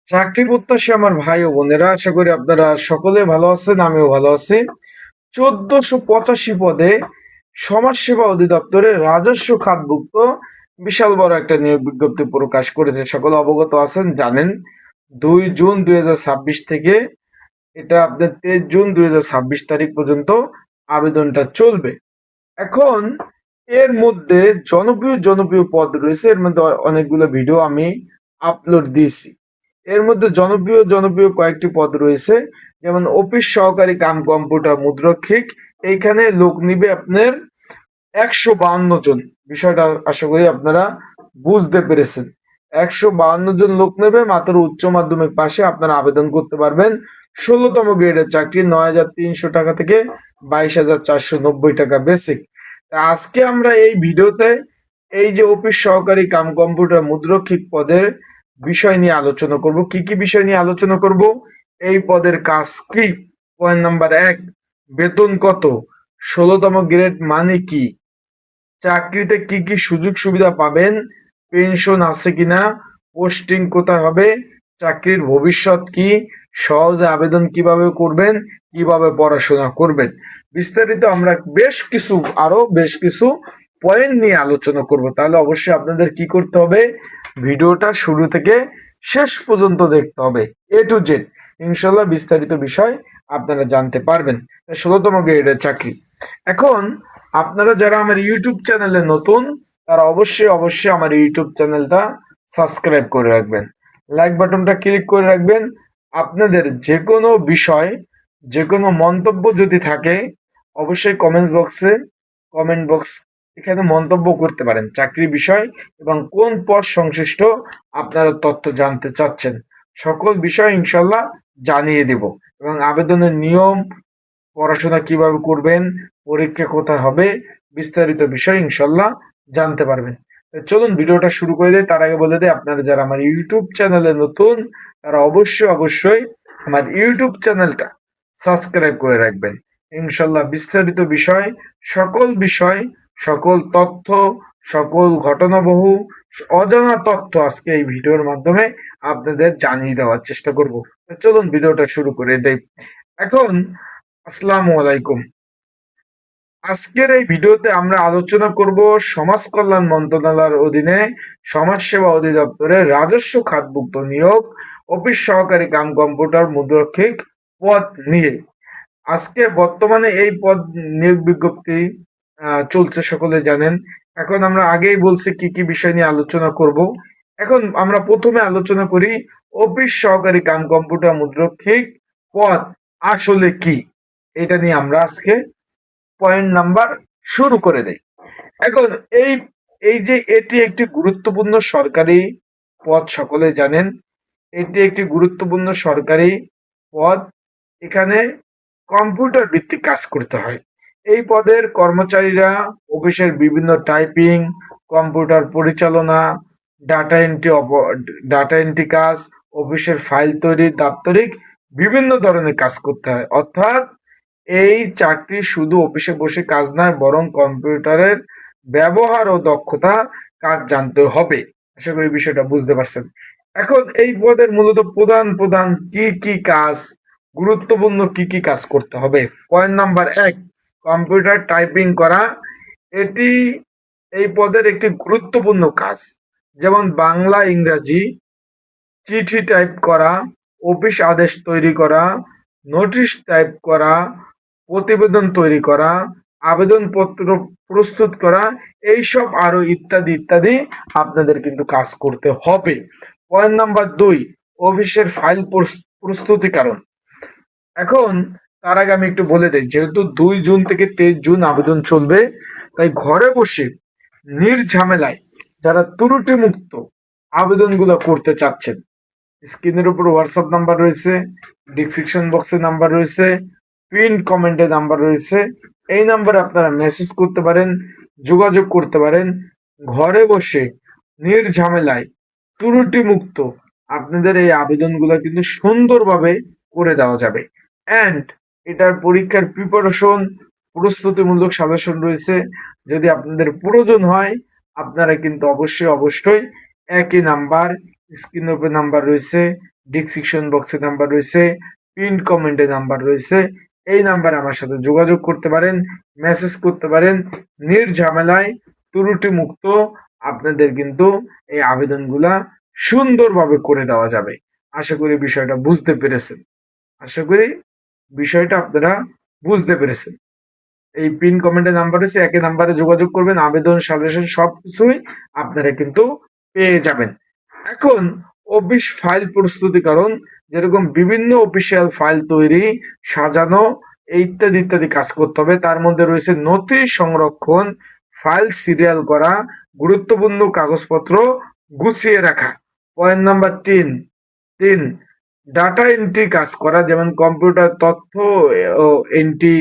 চাকরি প্রত্যাশী আমার ভাই ও বোনেরা, আশা করি আপনারা সকলে ভালো আছেন, আমিও ভালো আছি। 1485 পদে সমাজসেবা অধিদপ্তরের রাজস্ব খাতভুক্ত বিশাল বড় একটা নিয়োগ বিজ্ঞপ্তি প্রকাশ করেছে। সকলে অবগত আছেন, জানেন। 2 জুন 2026 থেকে এটা আপনার 23 জুন 2026 তারিখ পর্যন্ত আবেদনটা চলবে। এখন এর মধ্যে জনপ্রিয় জনপ্রিয় পদ রয়েছে। এর মধ্যে অনেকগুলো ভিডিও আমি আপলোড দিয়েছি। এর মধ্যে জনপ্রিয় জনপ্রিয় কয়েকটি পদ রয়েছে, যেমন অফিস সহকারী কাম কম্পিউটার মুদ্রক্ষিক। এইখানে লোক নিবে আপনার 152 জন। বিষয়টা আশা করি আপনারা বুঝতে পেরেছেন। 152 জন লোক নেবে, মাত্র উচ্চ মাধ্যমিক পাশে আপনারা আবেদন করতে পারবেন। 16তম গ্রেডের চাকরি, 9,300 টাকা থেকে 22,490 টাকা বেসিক। আজকে আমরা এই ভিডিওতে এই যে অফিস সহকারী কাম কম্পিউটার মুদ্রক্ষিক পদের বিষয় নিয়ে আলোচনা করব। কি কি বিষয় নিয়ে আলোচনা করব? এই পদের কাজ কি? পয়েন্ট নাম্বার 1, বেতন কত? 16তম গ্রেড মানে কি? চাকরিতে কি কি সুযোগ সুবিধা পাবেন? পেনশন আছে কিনা? পোস্টিং কোথায় হবে? চাকরির ভবিষ্যৎ কি? সহজে আবেদন কিভাবে করবেন? কিভাবে পড়াশোনা করবেন? বিস্তারিত আমরা বেশ কিছু পয়েন্ট নিয়ে আলোচনা করব। তাহলে অবশ্যই আপনাদের কি করতে হবে? ভিডিওটা শুরু থেকে শেষ পর্যন্ত দেখতে হবে, এ টু জেড। ইনশাল্লাহ বিস্তারিত বিষয় আপনারা জানতে পারবেন। 16তম গ্রেডের চাকরি। এখন আপনারা যারা আমার ইউটিউব চ্যানেলে নতুন, তারা অবশ্যই আমার ইউটিউব চ্যানেলটা সাবস্ক্রাইব করে রাখবেন, লাইক বাটনটা ক্লিক করে রাখবেন। আপনাদের যে কোনো বিষয়, যে কোনো মন্তব্য যদি থাকে, অবশ্যই কমেন্ট বক্স এখানে মন্তব্য করতে পারেন। চাকরি বিষয় এবং কোন পদ সংশ্লিষ্ট আপনারা তথ্য জানতে চাচ্ছেন, সকল বিষয় ইনশাল্লাহ জানিয়ে দেব। এবং আবেদনের নিয়ম, পড়াশোনা কিভাবে করবেন, পরীক্ষা কোথায় হবে, বিস্তারিত বিষয় ইনশাল্লাহ জানতে পারবেন। চলুন ভিডিওটা শুরু করে দেয়। তার আগে বলে দেয়, আপনারা যারা আমার ইউটিউব চ্যানেলে নতুন, তারা অবশ্যই আমার ইউটিউব চ্যানেলটা সাবস্ক্রাইব করে রাখবেন। ইনশাল্লাহ বিস্তারিত বিষয়, সকল তথ্য, সকল ঘটনাবহু অজানা তথ্য আজকে এই ভিডিওর মাধ্যমে আপনাদের জানিয়ে দেওয়ার চেষ্টা করব। চলুন ভিডিওটা শুরু করে দেই। এখন আসসালামু আলাইকুম। আজকের এই ভিডিওতে আমরা আলোচনা করব সমাজ কল্যাণ মন্ত্রণালয়ের অধীনে সমাজসেবা অধিদপ্তরের রাজস্ব খাতভুক্ত নিয়োগ অফিস সহকারী কাম কম্পিউটার মুদ্রক্ষিক পদ নিয়ে। আজকে বর্তমানে এই পদ নিয়োগ বিজ্ঞপ্তি চলছে, সকলে জানেন। এখন আমরা আগেই বলছি কি কি বিষয় নিয়ে আলোচনা করব। এখন আমরা প্রথমে আলোচনা করি অফিস সহকারী কাম কম্পিউটার মুদ্রক্ষিক পদ আসলে কি। এটা নিয়ে আমরা আজকে পয়েন্ট নাম্বার শুরু করে দেই। এখন এই এই যে এটি একটি গুরুত্বপূর্ণ সরকারি পদ, সকলে জানেন। এটি একটি গুরুত্বপূর্ণ সরকারি পদ। এখানে কম্পিউটার ভিত্তিক কাজ করতে হয়। এই পদের কর্মচারীরা অফিসের বিভিন্ন টাইপিং, কম্পিউটার পরিচালনা, ডাটা এন্ট্রি ডাটা এন্ট্রি কাজ, অফিসের ফাইল তৈরি, দাপ্তরিক বিভিন্ন ধরনের কাজ করতে হয়। অর্থাৎ এই চাকরি শুধু অফিসে বসে কাজ নয়, বরং কম্পিউটারের ব্যবহার ও দক্ষতা কাজ জানতে হবে। আশা করি বিষয়টা বুঝতে পারছেন। এখন এই পদের মূলত প্রধান কি কি কাজ, গুরুত্বপূর্ণ কি কি কাজ করতে হবে। পয়েন্ট নাম্বার 1, কম্পিউটার টাইপিং করা। এটি এই পদের একটি গুরুত্বপূর্ণ কাজ। যেমন বাংলা, ইংরাজি, চিঠি টাইপ করা, অফিস আদেশ তৈরি করা, নোটিশ টাইপ করা, প্রতিবেদন তৈরি করা, আবেদনপত্র প্রস্তুত করা, এইসব আরো ইত্যাদি ইত্যাদি আপনাদের কিন্তু কাজ করতে হবে। পয়েন্ট নাম্বার 2, অফিসের ফাইল প্রস্তুতিকরণ। এখন তার আগে আমি একটু বলে দিই, যেহেতু 2 জুন থেকে 23 জুন আবেদন চলবে, তাই ঘরে বসে নির্ঝামেলায় যারা ত্রুটি মুক্ত আবেদনগুলো করতে চাচ্ছেন, স্ক্রিনের উপর হোয়াটসঅ্যাপ নাম্বার রয়েছে, ডিসক্রিপশন বক্সে নাম্বার রয়েছে, পিন কমেন্টে নাম্বার রয়েছে। এই নাম্বারে আপনারা মেসেজ করতে পারেন, যোগাযোগ করতে পারেন। ঘরে বসে নির্ঝামেলায় ত্রুটি মুক্ত আপনাদের এই আবেদনগুলো কিন্তু সুন্দরভাবে করে দেওয়া যাবে। অ্যান্ড এটার পরীক্ষার প্রিপারেশন, প্রস্তুতিমূলক সাজেশন রয়েছে। যদি আপনাদের প্রয়োজন হয়, আপনারা কিন্তু অবশ্যই একই নাম্বার, স্ক্রিনের উপর নাম্বার রয়েছে, ডিসক্রিপশন বক্সে নাম্বার রয়েছে, পিন কমেন্টে নাম্বার রয়েছে। এই নাম্বারে আমার সাথে যোগাযোগ করতে পারেন, মেসেজ করতে পারেন। নির্ঝামেলায় ত্রুটি মুক্ত আপনাদের কিন্তু এই আবেদনগুলা সুন্দরভাবে করে দেওয়া যাবে। আশা করি বিষয়টা বুঝতে পেরেছেন। আশা করি বিষয়টা আপনারা বুঝতে পেরেছেন। এই পিন কমেন্টে নাম্বার রয়েছে, একই নাম্বারে যোগাযোগ করবেন। আবেদন, সাজেশন সবকিছুই আপনারা কিন্তু পেয়ে যাবেন। এখন অফিস ফাইল প্রস্তুতিকরণ, যেরকম বিভিন্ন অফিসিয়াল ফাইল তৈরি, সাজানো ইত্যাদি ইত্যাদি কাজ করতে হবে। তার মধ্যে রয়েছে নথি সংরক্ষণ, ফাইল সিরিয়াল করা, গুরুত্বপূর্ণ কাগজপত্র গুছিয়ে রাখা। পয়েন্ট নাম্বার 3, ডাটা এন্ট্রি কাজ করা, যেমন কম্পিউটার তথ্য এন্ট্রি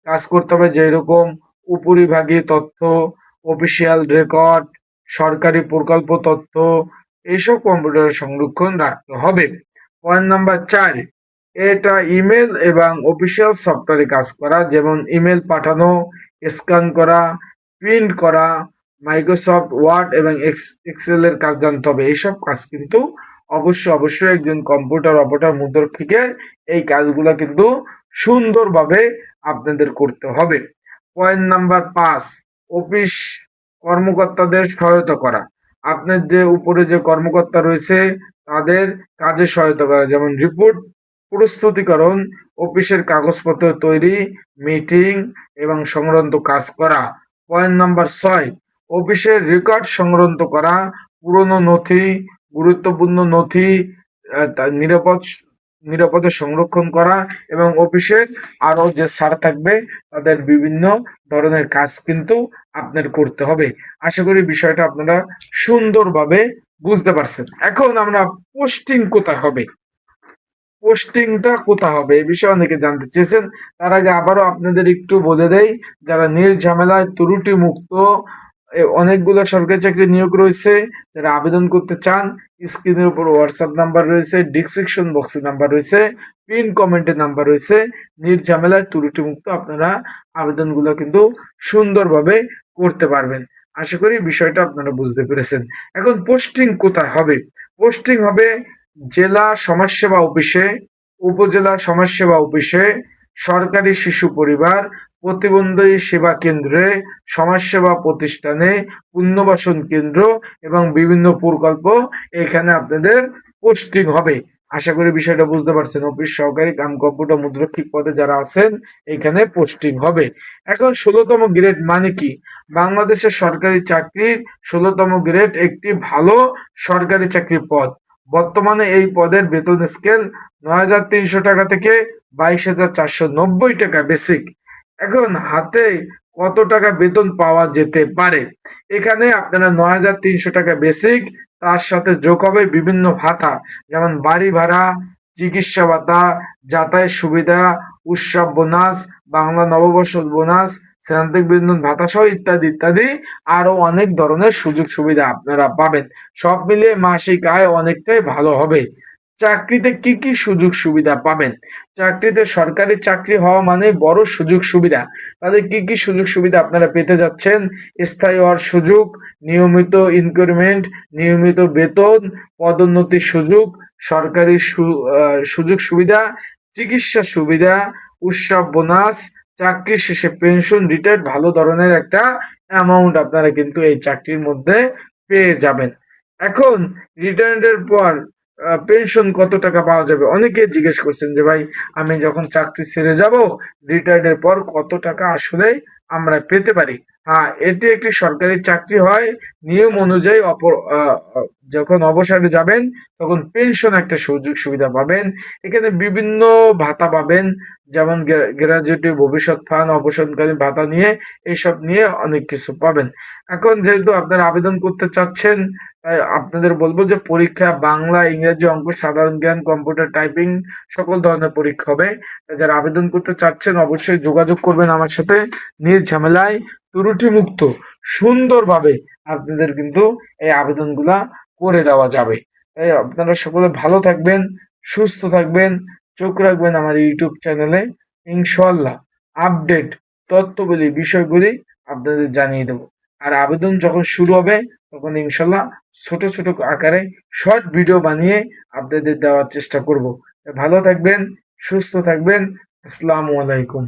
কাজ করতে হবে, যেরকম উপরিভাগীয় তথ্য, অফিসিয়াল রেকর্ড, সরকারি প্রকল্প তথ্য, এইসব কম্পিউটারে সংরক্ষণ রাখতে হবে। পয়েন্ট নাম্বার 4, এটা ইমেল এবং অফিসিয়াল সফটওয়্যারে কাজ করা, যেমন ইমেল পাঠানো, স্ক্যান করা, প্রিন্ট করা, মাইক্রোসফট ওয়ার্ড এবং এক্সেল এর কাজ জানতে হবে। এইসব কাজ কিন্তু অবশ্যই একজন কম্পিউটার অপারেটর মুদ্রক্ষিকের এই কাজগুলো কিন্তু সুন্দরভাবে আপনাদের করতে হবে। পয়েন্ট নাম্বার 5, অফিস কর্মকর্তাদের সহায়তা করা। আপনার যে উপরে যে কর্মকর্তা রয়েছে তাদের কাজে সহায়তা করা, যেমন রিপোর্ট প্রস্তুতিকরণ, অফিসের কাগজপত্র তৈরি, মিটিং এবং সংক্রান্ত কাজ করা। পয়েন্ট নাম্বার 6, অফিসের রেকর্ড সংক্রান্ত করা, পুরনো নথি, গুরুত্বপূর্ণ নথি নিরাপদে সংরক্ষণ করা এবং অফিসের আরো যে স্যার থাকবে তাদের বিভিন্ন ধরনের কাজ কিন্তু আপনার করতে হবে। আশা করি বিষয়টা আপনারা সুন্দরভাবে বুঝতে পারছেন। এখন আমরা পোস্টিং কোথায় হবে, পোস্টিংটা কোথায় হবে এই বিষয়ে অনেকে জানতে চেয়েছেন। তার আগে আবারও আপনাদের একটু বলে দেই, যারা নির্ঝামেলায় ত্রুটি মুক্ত অনেকগুলো সরকারি চাকরি নিয়োগ রয়েছে, যারা আবেদন করতে চান, স্ক্রিনের উপর হোয়াটসঅ্যাপ নাম্বার রয়েছে, ডিসক্রিপশন বক্সে নাম্বার রয়েছে, পিন কমেন্টে নাম্বার রয়েছে। নির্ঝামেলায় ত্রুটি মুক্ত আপনারা আবেদনগুলো কিন্তু সুন্দরভাবে করতে পারবেন। আশা করি বিষয়টা আপনারা বুঝতে পেরেছেন। এখন পোস্টিং কোথায় হবে, পোস্টিং হবে জেলা সমাজসেবা অফিসে, উপজেলা সমাজসেবা অফিসে, সরকারি শিশু পরিবার, প্রতিবন্ধী সেবা কেন্দ্রে, সমাজসেবা প্রতিষ্ঠানে, পুনর্বাসন কেন্দ্র এবং বিভিন্ন প্রকল্প, এখানে আপনাদের পোস্টিং হবে। আশা করি বিষয়টা বুঝতে পারছেন। অফিস সহকারী কাম কম্পিউটার মুদ্রক্ষিক পদে যারা আছেন এখানে পোস্টিং হবে। এখন 16তম গ্রেড মানে কি? বাংলাদেশের সরকারি চাকরির 16তম গ্রেড একটি ভালো সরকারি চাকরির পদ। বর্তমানে এই পদের বেতন স্কেল 9,300 টাকা থেকে 22,490 টাকা বেসিক। এখন হাতে কত টাকা বেতন পাওয়া যেতে পারে? এখানে আপনারা 9,300 টাকা বেসিক, তার সাথে যোগ হবে বিভিন্ন ভাতা, যেমন বাড়ি ভাড়া, চিকিৎসা ভাতা, যাতায়াত সুবিধা, উৎসব বোনাস, বাংলা নববর্ষ বোনাস, শ্রান্তিক বিনোদন ভাতা সহ ইত্যাদি ইত্যাদি আরো অনেক ধরনের সুযোগ সুবিধা আপনারা পাবেন। সব মিলিয়ে মাসিক আয় অনেকটাই ভালো হবে। চাকরিতে কি কি সুযোগ সুবিধা পাবেন? চাকরিতে সরকারি চাকরি হওয়া মানে বড় সুযোগ সুবিধা। তাদের কি কি সুযোগ সুবিধা আপনারা পেতে যাচ্ছেন? স্থায়ী হওয়ার সুযোগ, নিয়মিত ইনক্রিমেন্ট, নিয়মিত বেতন, পদোন্নতির সুযোগ, সরকারি সুযোগ সুবিধা, চিকিৎসা সুবিধা, উৎসব বোনাস, চাকরি শেষে পেনশন, রিটায়ার্ড, ভালো ধরনের একটা অ্যামাউন্ট আপনারা কিন্তু এই চাকরির মধ্যে পেয়ে যাবেন। এখন রিটায়ার্ডের পর পেনশন কত টাকা পাওয়া যাবে? অনেকে জিজ্ঞেস করছেন যে ভাই আমি যখন চাকরি ছেড়ে যাব রিটায়ার্ডের পর কত টাকা আসলে আমরা পেতে পারি? হ্যাঁ, এটি একটি সরকারি চাকরি হয়। নিয়ম অনুযায়ী যখন অবসরে যাবেন তখন পেনশন একটা সুযোগ সুবিধা পাবেন। এখানে বিভিন্ন ভাতা পাবেন, যেমন গ্র্যাজুয়েটি, ভবিষ্যৎ ফান্ড, অবসরকালীন ভাতা নিয়ে এইসব নিয়ে অনেক কিছু পাবেন। এখন যেহেতু আপনারা আবেদন করতে চাচ্ছেন, তাই আপনাদের বলবো যে পরীক্ষা বাংলা, ইংরেজি, অঙ্ক, সাধারণ জ্ঞান, কম্পিউটার টাইপিং সকল ধরনের পরীক্ষা হবে। যারা আবেদন করতে চাচ্ছেন অবশ্যই যোগাযোগ করবেন আমার সাথে। নির্ঝামেলায় ত্রুটি মুক্ত সুন্দরভাবে আপনাদের কিন্তু এই আবেদনগুলা করে দেওয়া যাবে। তাই আপনারা সকলে ভালো থাকবেন, সুস্থ থাকবেন, চোখ রাখবেন আমার ইউটিউব চ্যানেলে। ইনশাআল্লাহ আপডেট তথ্যগুলি, বিষয়গুলি আপনাদের জানিয়ে দেবো। আর আবেদন যখন শুরু হবে তখন ইনশাল্লাহ ছোট ছোট আকারে শর্ট ভিডিও বানিয়ে আপনাদের দেওয়ার চেষ্টা করব। ভালো থাকবেন, সুস্থ থাকবেন। আসসালামু আলাইকুম।